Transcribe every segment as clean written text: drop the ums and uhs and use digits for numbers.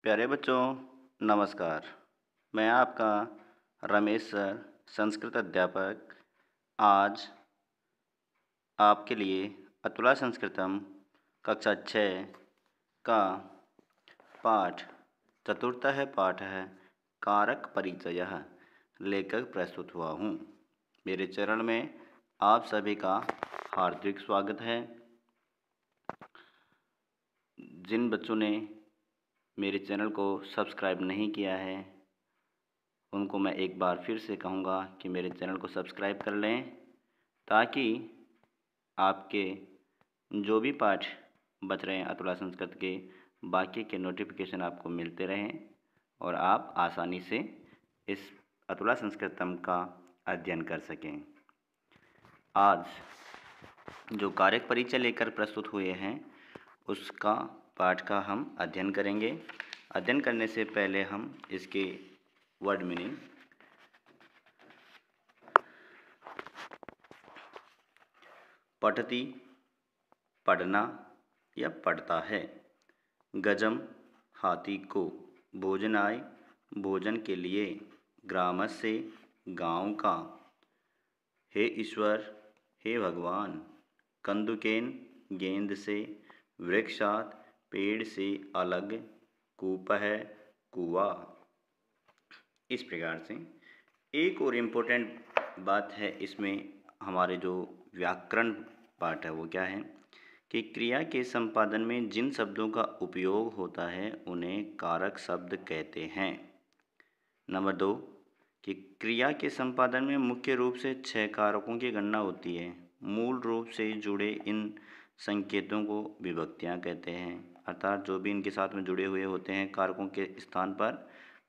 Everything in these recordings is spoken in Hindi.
प्यारे बच्चों, नमस्कार। मैं आपका रमेश सर, संस्कृत अध्यापक, आज आपके लिए अतुला संस्कृतम कक्षा 6 का पाठ चतुर्थ पाठ है कारक परिचयः लेकर प्रस्तुत हुआ हूँ। मेरे चरण में आप सभी का हार्दिक स्वागत है। जिन बच्चों ने मेरे चैनल को सब्सक्राइब नहीं किया है उनको मैं एक बार फिर से कहूँगा कि मेरे चैनल को सब्सक्राइब कर लें, ताकि आपके जो भी पाठ बच रहे हैं अतुला संस्कृत के, बाकी के नोटिफिकेशन आपको मिलते रहें और आप आसानी से इस अतुला संस्कृतम का अध्ययन कर सकें। आज जो कारक परिचय लेकर प्रस्तुत हुए हैं उसका पाठ का हम अध्ययन करेंगे। अध्ययन करने से पहले हम इसके वर्ड मीनिंग पठती पढ़ना या पढ़ता है, गजम हाथी को, भोजनाय भोजन के लिए, ग्रामस्य गांव का, हे ईश्वर हे भगवान, कंदुकेन गेंद से, वृक्षात पेड़ से अलग, कूपः कुआं। इस प्रकार से एक और इम्पोर्टेंट बात है इसमें, हमारे जो व्याकरण पाठ है वो क्या है कि क्रिया के संपादन में जिन शब्दों का उपयोग होता है उन्हें कारक शब्द कहते हैं। नंबर 2 कि क्रिया के संपादन में मुख्य रूप से 6 कारकों की गणना होती है। मूल रूप से जुड़े इन संकेतों को विभक्तियां कहते हैं, अर्थात जो भी इनके साथ में जुड़े हुए होते हैं कारकों के स्थान पर,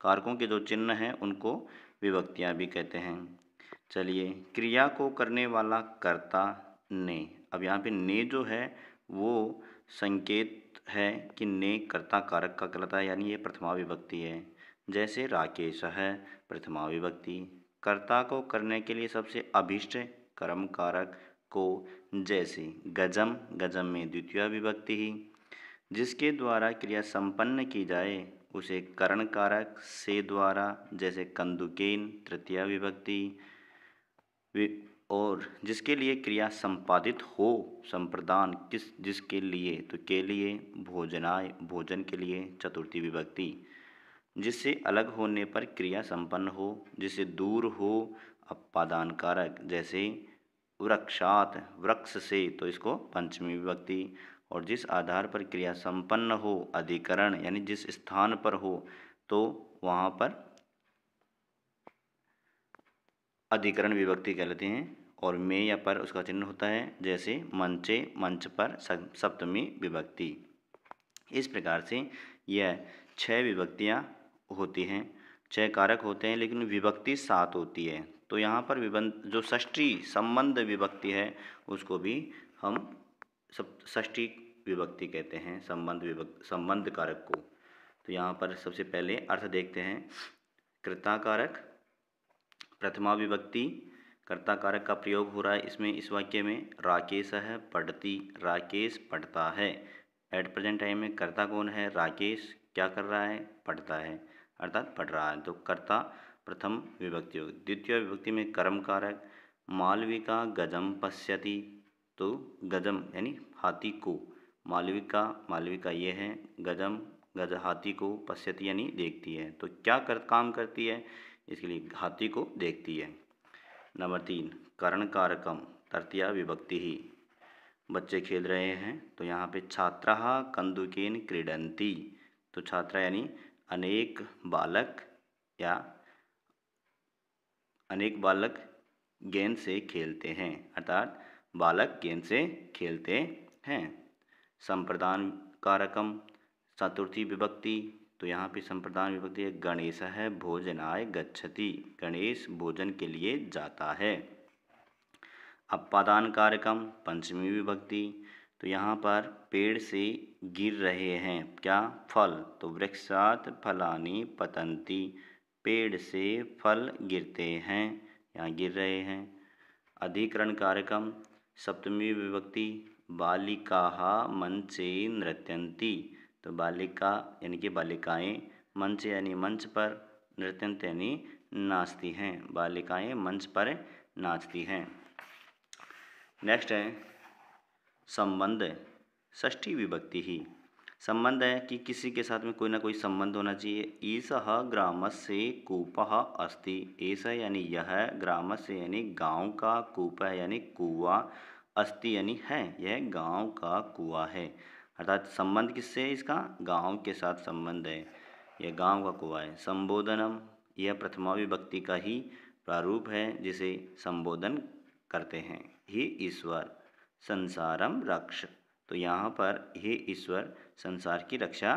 कारकों के जो चिन्ह हैं उनको विभक्तियां भी कहते हैं। चलिए, क्रिया को करने वाला कर्ता ने, अब यहाँ पे ने जो है वो संकेत है कि ने कर्ता कारक का कहलाता है, यानी ये प्रथमा विभक्ति है। जैसे राकेश है प्रथमा विभक्ति, कर्ता को करने के लिए सबसे अभिष्ट कर्म कारक को, जैसे गजम, गजम में द्वितीय विभक्ति ही, जिसके द्वारा क्रिया संपन्न की जाए उसे करण कारक से द्वारा, जैसे कंदुकेन तृतीय विभक्ति, और जिसके लिए क्रिया संपादित हो संप्रदान जिसके लिए, तो के लिए, भोजनाय भोजन के लिए चतुर्थी विभक्ति, जिससे अलग होने पर क्रिया संपन्न हो, जिससे दूर हो अपादान कारक, जैसे वृक्षात वृक्ष से, तो इसको पंचमी विभक्ति, और जिस आधार पर क्रिया संपन्न हो अधिकरण, यानी जिस स्थान पर हो तो वहाँ पर अधिकरण विभक्ति कहलाते हैं, और में या पर उसका चिन्ह होता है, जैसे मंचे मंच पर सप्तमी विभक्ति। इस प्रकार से यह 6 विभक्तियाँ होती हैं, 6 कारक होते हैं, लेकिन विभक्ति 7 होती है। तो यहाँ पर जो षष्ठी संबंध विभक्ति है उसको भी हम षष्ठी विभक्ति कहते हैं, संबंध कारक को। तो यहाँ पर सबसे पहले अर्थ देखते हैं। कर्ता कारक प्रथमा विभक्ति, कर्ता कारक का प्रयोग हो रहा है इसमें, इस वाक्य में। राकेश है पढ़ती, राकेश पढ़ता है। एट प्रेजेंट टाइम में कर्ता कौन है? राकेश। क्या कर रहा है? पढ़ता है, अर्थात पढ़ रहा है। तो कर्ता प्रथम विभक्ति होगी। द्वितीय विभक्ति में कर्म कारक, मालविका गजम पश्यति, तो गजम यानी हाथी को, मालविका मालविका ये है, गजम गज हाथी को, पश्यति यानी देखती है। तो क्या काम करती है? इसके लिए हाथी को देखती है। नंबर 3 करण कारकम तृतीया विभक्ति ही, बच्चे खेल रहे हैं। तो यहाँ पे छात्राः कंदुकेन क्रीडन्ति, तो छात्रा यानी अनेक बालक या अनेक बालक गेंद से खेलते हैं, अर्थात बालक गेंद से खेलते हैं। संप्रदान कारकम चतुर्थी विभक्ति, तो यहाँ पे संप्रदान विभक्ति है। गणेश है भोजनाय गच्छति, गणेश भोजन के लिए जाता है। अपादान कारकम पंचमी विभक्ति, तो यहाँ पर पेड़ से गिर रहे हैं क्या? फल, तो वृक्षात फलानि पतन्ति, पेड़ से फल गिरते हैं, यहाँ गिर रहे हैं। अधिकरण कारकम सप्तमी विभक्ति, बालिकाः मंचे नृत्यन्ति, तो बालिका यानी कि बालिकाएं मंच यानी मंच पर, नृत्यंत यानी नाचती हैं। बालिकाएं मंच पर नाचती हैं। नेक्स्ट है संबंध, षष्ठी विभक्ति ही। संबंध है कि किसी के साथ में कोई ना कोई संबंध होना चाहिए। ईसह ग्रामस्य कूपः अस्ति। ऐसा यानी यह, ग्रामस्य यानी गांव का, कूपः यानी कुआं, अस्ति यानी है, यह गांव का कुआं है। अर्थात संबंध किससे है इसका? गांव के साथ संबंध है, यह गांव का कुआं है। संबोधनम, यह प्रथमा विभक्ति का ही प्रारूप है जिसे संबोधन करते हैं। हे ईश्वर संसारम रक्ष, तो यहाँ पर हे ईश्वर संसार की रक्षा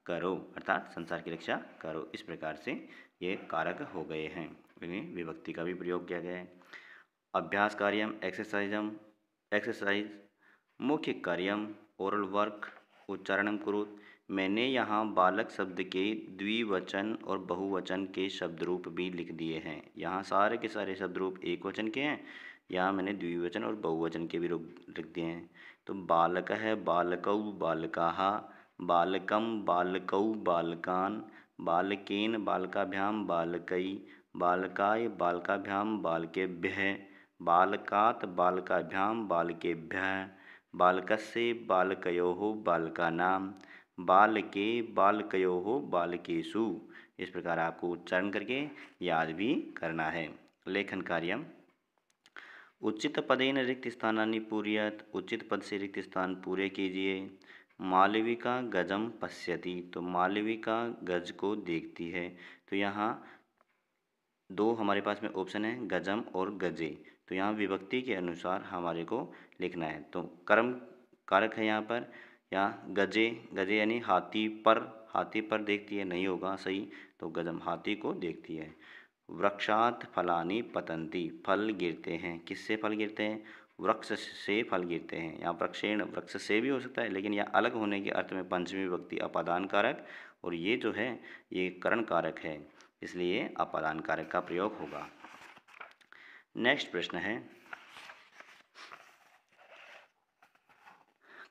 करो, अर्थात संसार की रक्षा करो। इस प्रकार से ये कारक हो गए हैं, इन्हें विभक्ति का भी प्रयोग किया गया है। अभ्यास कार्यम एक्सरसाइज, मुख्य कार्यम ओरल वर्क, उच्चारणम कुरुत। मैंने यहाँ बालक शब्द के द्विवचन और बहुवचन के शब्द रूप भी लिख दिए हैं। यहाँ सारे के सारे शब्द रूप एक वचन के हैं, यहाँ मैंने द्विवचन और बहुवचन के भी रूप लिख दिए हैं। तो बालक है बालकौ बालकाः, बालकम बालकौ बालकान्, बालकेन बालकाभ्याम बालकै, बालकाय बालकाभ्याम बालकेभ्यः, बालकात् बालकाभ्याम बालकेभ्यः, बालकस्य बालकयोः बालकानां, बालके बालकयोः बालकेषु। इस प्रकार आपको उच्चारण करके याद भी करना है। लेखन कार्यम उचित पदेन रिक्त स्थानानि पूरयत, उचित पद से रिक्त स्थान पूरे कीजिए। मालविका गजम पश्यति, तो मालविका गज को देखती है। तो यहाँ दो हमारे पास में ऑप्शन है, गजम और गजे। तो यहाँ विभक्ति के अनुसार हमारे को लिखना है। तो कर्म कारक है यहाँ पर, यहाँ गजे, गजे यानी हाथी पर देखती है, नहीं होगा सही, तो गजम हाथी को देखती है। वृक्षात फलानि पतन्ति, फल गिरते हैं, किससे फल गिरते हैं? वृक्ष से फल गिरते हैं। यहाँ वृक्षेण वृक्ष से भी हो सकता है, लेकिन यह अलग होने के अर्थ में पंचमी विभक्ति अपादान कारक, और ये जो है ये करण कारक है, इसलिए अपादान कारक का प्रयोग होगा। नेक्स्ट प्रश्न है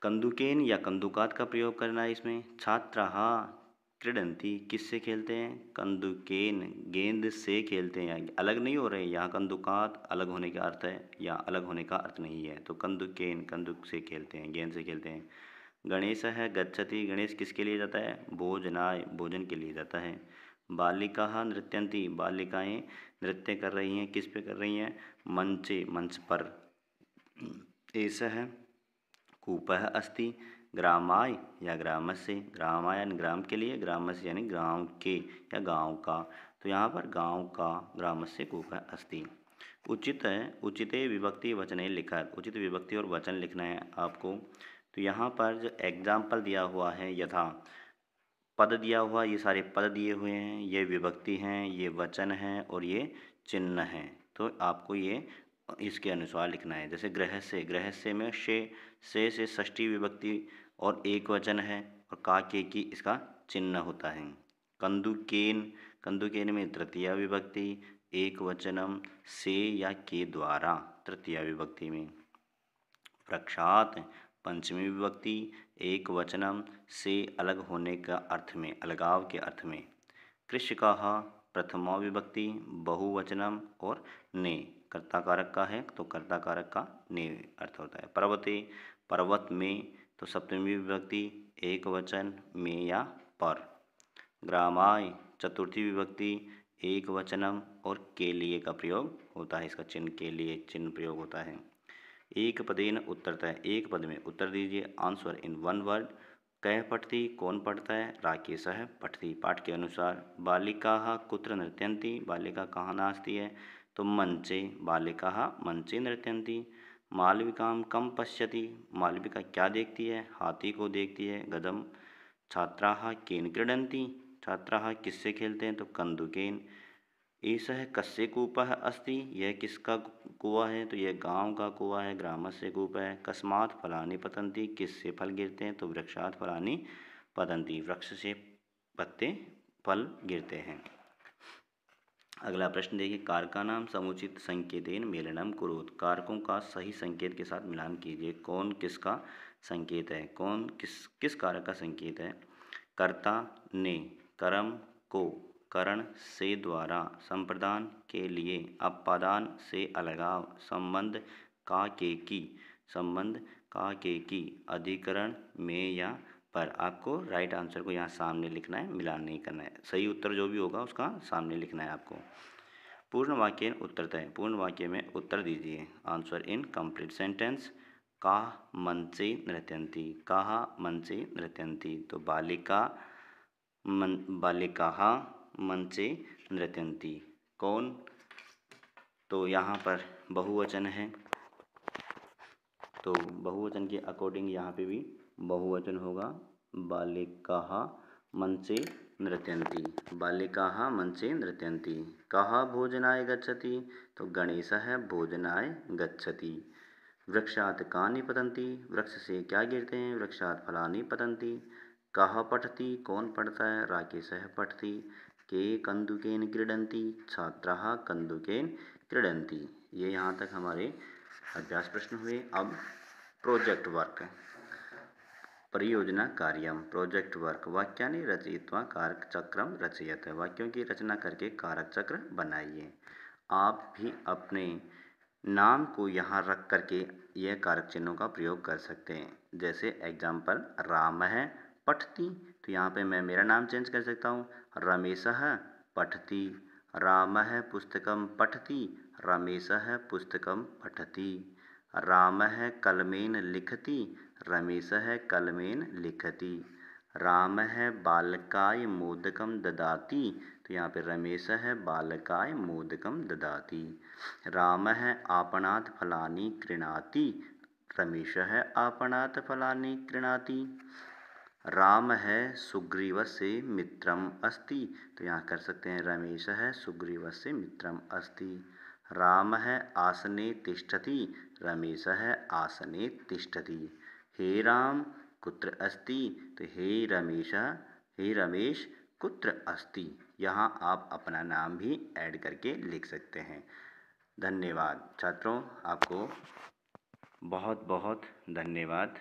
कंदुकेन या कंदुकात का प्रयोग करना है इसमें। छात्राः क्रीडन्ति, किससे खेलते हैं? कंदुकेन, गेंद से खेलते हैं, अलग नहीं हो रहे। यहाँ कंदुकात अलग होने का अर्थ है, यहाँ अलग होने का अर्थ नहीं है। तो कंदुकेन कंदुक से खेलते हैं, गेंद से खेलते हैं। गणेश है गच्छति, गणेश किसके लिए जाता है? भोजनाय, भोजन के लिए जाता है। बालिकाः नृत्यन्ति, बालिकाएं नृत्य कर रही हैं, किस पे कर रही हैं? मंचे, मंच पर। ऐसा है कूपः अस्ति, ग्रामाय या ग्रामस्य, ग्रामाय यानी ग्राम के लिए, ग्रामस्य यानी गांव के या गांव का। तो यहाँ पर गांव का, ग्रामस्य कूपः अस्ति। उचित है उचिते विभक्ति वचने लिखत, उचित विभक्ति और वचन लिखना है आपको। तो यहाँ पर जो एग्जाम्पल दिया हुआ है, यथा पद दिया हुआ, ये सारे पद दिए हुए हैं, ये विभक्ति हैं, ये वचन हैं और ये चिन्ह हैं। तो आपको ये इसके अनुसार लिखना है। जैसे गृहस्य, गृहस्य में से षष्ठी विभक्ति और एक वचन है, और का के की इसका चिन्ह होता है। कंदुकेन, कंदुकेन में तृतीया विभक्ति, एक वचनम से या के द्वारा, तृतीया विभक्ति में। वृक्षात पंचमी विभक्ति, एक वचनम से अलग होने का अर्थ में, अलगाव के अर्थ में। कृषकाः प्रथमा विभक्ति, बहुवचनम और ने, कर्ता कारक का है तो कर्ता कारक का ने अर्थ होता है। पर्वते, पर्वत में, तो सप्तमी विभक्ति, एक वचन में या पर। ग्रामाय चतुर्थी विभक्ति, एक वचनम और के लिए का प्रयोग होता है, इसका चिन्ह के लिए चिन्ह प्रयोग होता है। एक पदेन उत्तरतः, एक पद में उत्तर दीजिए, आंसर इन वन वर्ड। कह पठती, कौन पढ़ता है? राकेशः पठती, पाठ के अनुसार। बालिकाः कुत्र नृत्यन्ति, बालिका कहाँ नाचती है? तो मंचे, बालिकाः मंचे नृत्यन्ति। मालविकां कम पश्यति, मालविका क्या देखती है? हाथी को देखती है। गदम छात्राः केन क्रीडन्ति, छात्राः किससे खेलते हैं? तो कंदुकेन। एषः कस्य कूपः अस्ति, यह किसका कुआं है? तो यह गांव का कुआं है, ग्रामस्य कूपः है। कस्मात् फलानि पतन्ति, किससे फल गिरते हैं? तो वृक्षात् फलानि पतन्ति, वृक्ष से पत्ते फल गिरते हैं। अगला प्रश्न देखिए, कारकानां समुचित संकेतेन मेलनम कुरुत, कारकों का सही संकेत के साथ मिलान कीजिए। कौन किसका संकेत है? कौन किस कारक का संकेत है? कर्ता ने कर्म को करण से द्वारा संप्रदान के लिए अपादान से अलगाव संबंध का के की अधिकरण में या पर। आपको राइट आंसर को यहाँ सामने लिखना है, मिलान नहीं करना है। सही उत्तर जो भी होगा उसका सामने लिखना है आपको। पूर्ण वाक्य उत्तर तय। पूर्ण वाक्य में उत्तर दीजिए। Answer in complete sentence. काः मंचे नृत्यन्ति, काः मंचे नृत्यन्ति। तो बालिकाः मंचे नृत्यन्ति। कौन, तो यहाँ पर बहुवचन है, तो बहुवचन के अकॉर्डिंग यहाँ पे भी बहुवचन होगा। बालिकाः मंचे नृत्यन्ति, बालिकाः मंचे नृत्यन्ति। कः भोजनाय गच्छति, तो गणेशः भोजनाय गच्छति। वृक्षात् कानि पतन्ति, वृक्ष से क्या गिरते हैं, वृक्षात् फलानि पतन्ति। कः पठति, कौन पढ़ता है, राकेशः पठति। के कन्दुकेन क्रीडन्ति, छात्राः कन्दुकेन क्रीडन्ति। ये यहाँ तक हमारे अभ्यास प्रश्न हुए। अब प्रोजेक्ट वर्क, परियोजना कार्यम। प्रोजेक्ट वर्क, वाक्यानि रचयित्वा कारक चक्रम रचयत। वाक्यों की रचना करके कारक चक्र बनाइए। आप भी अपने नाम को यहाँ रख करके यह कारक चिन्हों का प्रयोग कर सकते हैं। जैसे एग्जाम्पल, राम है पठति, तो यहाँ पे मैं मेरा नाम चेंज कर सकता हूँ, रमेशः पठति। रामः पुस्तकं पठति, रमेशः पुस्तकं पठति। रामः कलमेन लिखति, रमेशः कलमेन लिखति। रामः बालकाय मोदकं ददाति, तो यहाँ पे रमेशः बालकाय मोदकं ददाति। रामः आपणात् फलानि क्रीणाति, रमेशः आपणात् फलानि क्रीणाति। रामः सुग्रीवस्य मित्रम् अस्ति, तो यहाँ कर सकते हैं रमेशः सुग्रीवस्य मित्रम् अस्ति। रामः आसने तिष्ठति, रमेशः आसने तिष्ठति। हे राम कुत्र अस्ति, तो हे रमेश कुत्र अस्ति। यहाँ आप अपना नाम भी ऐड करके लिख सकते हैं। धन्यवाद छात्रों, आपको बहुत बहुत धन्यवाद।